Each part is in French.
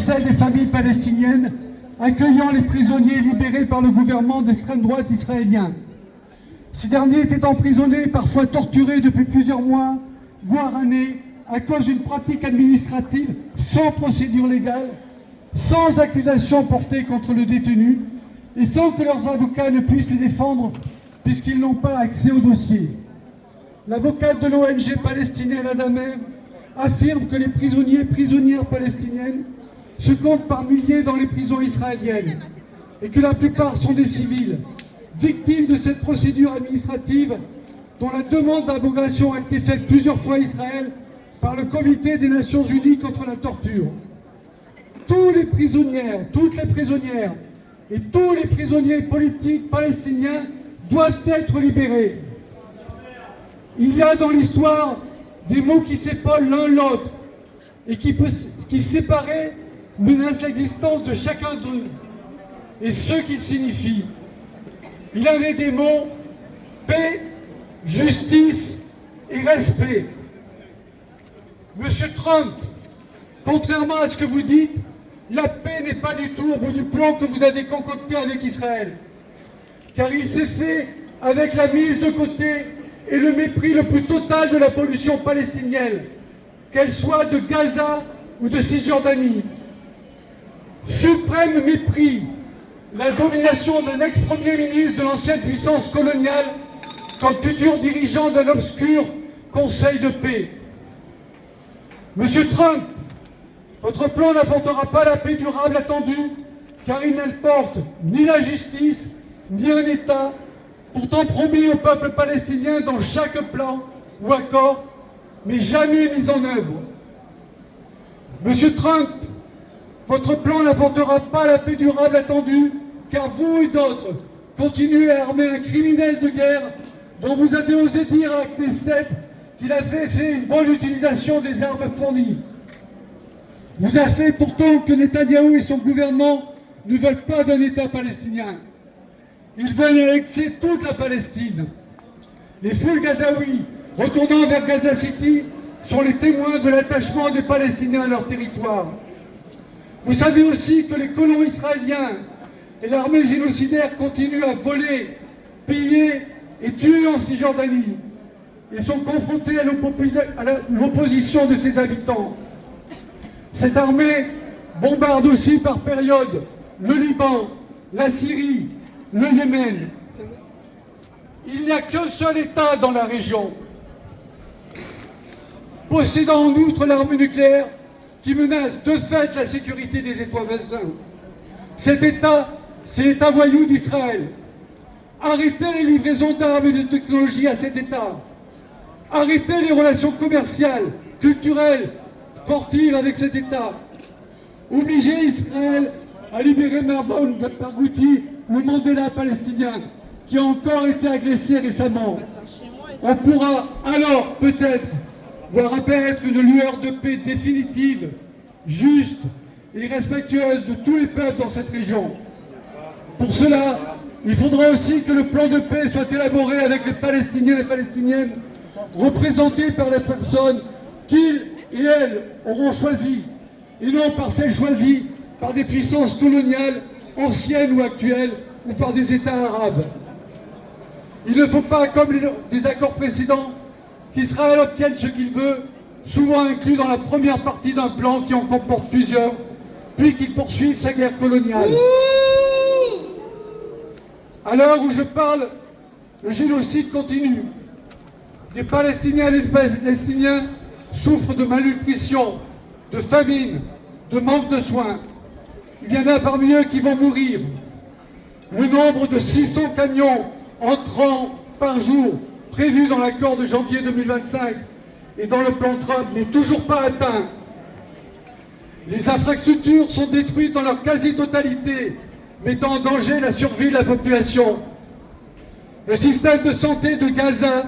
celle des familles palestiniennes accueillant les prisonniers libérés par le gouvernement d'extrême droite israélien. Ces derniers étaient emprisonnés, parfois torturés depuis plusieurs mois, voire années, à cause d'une pratique administrative sans procédure légale, sans accusation portée contre le détenu et sans que leurs avocats ne puissent les défendre puisqu'ils n'ont pas accès au dossier. L'avocate de l'ONG palestinienne Adamer affirme que les prisonniers et prisonnières palestiniennes se comptent par milliers dans les prisons israéliennes et que la plupart sont des civils, victimes de cette procédure administrative dont la demande d'abrogation a été faite plusieurs fois à Israël par le Comité des Nations Unies contre la torture. Tous les prisonnières, toutes les prisonnières et tous les prisonniers politiques palestiniens doivent être libérés. Il y a dans l'histoire des mots qui s'épaulent l'un l'autre et qui séparés menacent l'existence de chacun d'eux et ce qu'ils signifient. Il y avait des mots paix, justice et respect. Monsieur Trump, contrairement à ce que vous dites, la paix n'est pas du tout au bout du plan que vous avez concocté avec Israël. Car il s'est fait avec la mise de côté et le mépris le plus total de la pollution palestinienne, qu'elle soit de Gaza ou de Cisjordanie. Suprême mépris, la domination d'un ex-premier ministre de l'ancienne puissance coloniale comme futur dirigeant d'un obscur conseil de paix. Monsieur Trump, votre plan n'apportera pas la paix durable attendue, car il n'apporte ni la justice, ni un État, pourtant promis au peuple palestinien dans chaque plan ou accord, mais jamais mis en œuvre. Monsieur Trump, votre plan n'apportera pas la paix durable attendue, car vous et d'autres continuez à armer un criminel de guerre dont vous avez osé dire à Knesset qu'il avait fait une bonne utilisation des armes fournies. Vous avez fait pourtant que Netanyahou et son gouvernement ne veulent pas d'un État palestinien. Ils veulent annexer toute la Palestine. Les foules gazaouis, retournant vers Gaza City, sont les témoins de l'attachement des Palestiniens à leur territoire. Vous savez aussi que les colons israéliens et l'armée génocidaire continuent à voler, piller et tuer en Cisjordanie et sont confrontés à l'opposition de ses habitants. Cette armée bombarde aussi par période le Liban, la Syrie, le Yémen. Il n'y a qu'un seul État dans la région, possédant en outre l'arme nucléaire qui menace de fait la sécurité des États voisins. Cet État, c'est l'État voyou d'Israël. Arrêtez les livraisons d'armes et de technologies à cet État. Arrêtez les relations commerciales, culturelles, sportives avec cet État. Obligez Israël à libérer Marwan Barghouti, le Mandela palestinien, qui a encore été agressé récemment. On pourra alors peut-être voir apparaître une lueur de paix définitive, juste et respectueuse de tous les peuples dans cette région. Pour cela, il faudra aussi que le plan de paix soit élaboré avec les Palestiniens et Palestiniennes, représentés par les personnes qu'ils et elles auront choisies, et non par celles choisies par des puissances coloniales, anciennes ou actuelles, ou par des États arabes. Il ne faut pas, comme les accords précédents, qu'Israël obtienne ce qu'il veut, souvent inclus dans la première partie d'un plan qui en comporte plusieurs, puis qu'il poursuive sa guerre coloniale. À l'heure où je parle, le génocide continue. Des Palestiniens et des Palestiniens souffrent de malnutrition, de famine, de manque de soins. Il y en a parmi eux qui vont mourir. Le nombre de 600 camions entrant par jour prévu dans l'accord de janvier 2025 et dans le plan Trump n'est toujours pas atteint. Les infrastructures sont détruites dans leur quasi-totalité, mettant en danger la survie de la population. Le système de santé de Gaza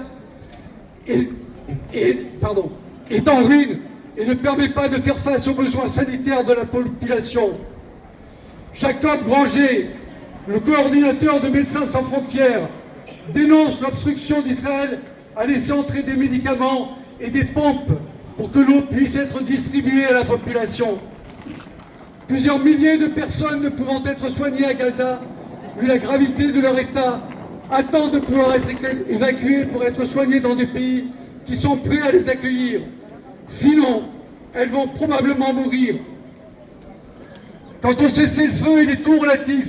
est en ruine et ne permet pas de faire face aux besoins sanitaires de la population. Jacob Granger, le coordinateur de Médecins sans frontières, dénonce l'obstruction d'Israël à laisser entrer des médicaments et des pompes pour que l'eau puisse être distribuée à la population. Plusieurs milliers de personnes ne pouvant être soignées à Gaza, vu la gravité de leur état, attendent de pouvoir être évacuées pour être soignées dans des pays qui sont prêts à les accueillir. Sinon, elles vont probablement mourir. Quant au cessez-le-feu, il est tout relatif,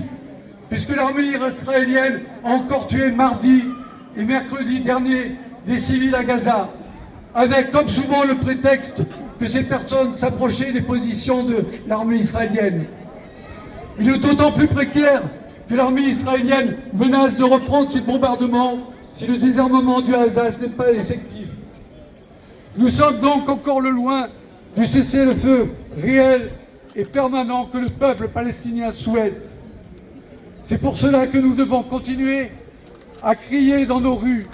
puisque l'armée israélienne a encore tué mardi et mercredi dernier des civils à Gaza, avec comme souvent le prétexte que ces personnes s'approchaient des positions de l'armée israélienne. Il est d'autant plus précaire que l'armée israélienne menace de reprendre ses bombardements si le désarmement du Hamas n'est pas effectif. Nous sommes donc encore loin du cessez-le-feu réel et permanent que le peuple palestinien souhaite. C'est pour cela que nous devons continuer à crier dans nos rues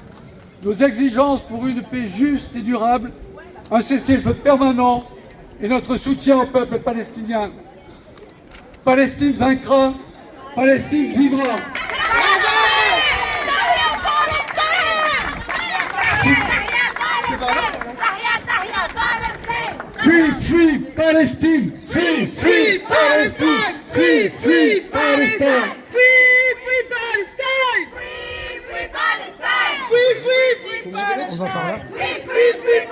nos exigences pour une paix juste et durable, un cessez-le-feu permanent et notre soutien au peuple palestinien. Palestine vaincra, Palestine vivra. Free, free Palestine! Free, free Palestine! Free, free Palestine! Free, free Palestine! Free, free Palestine! Free, free, free Palestine! Free, free, free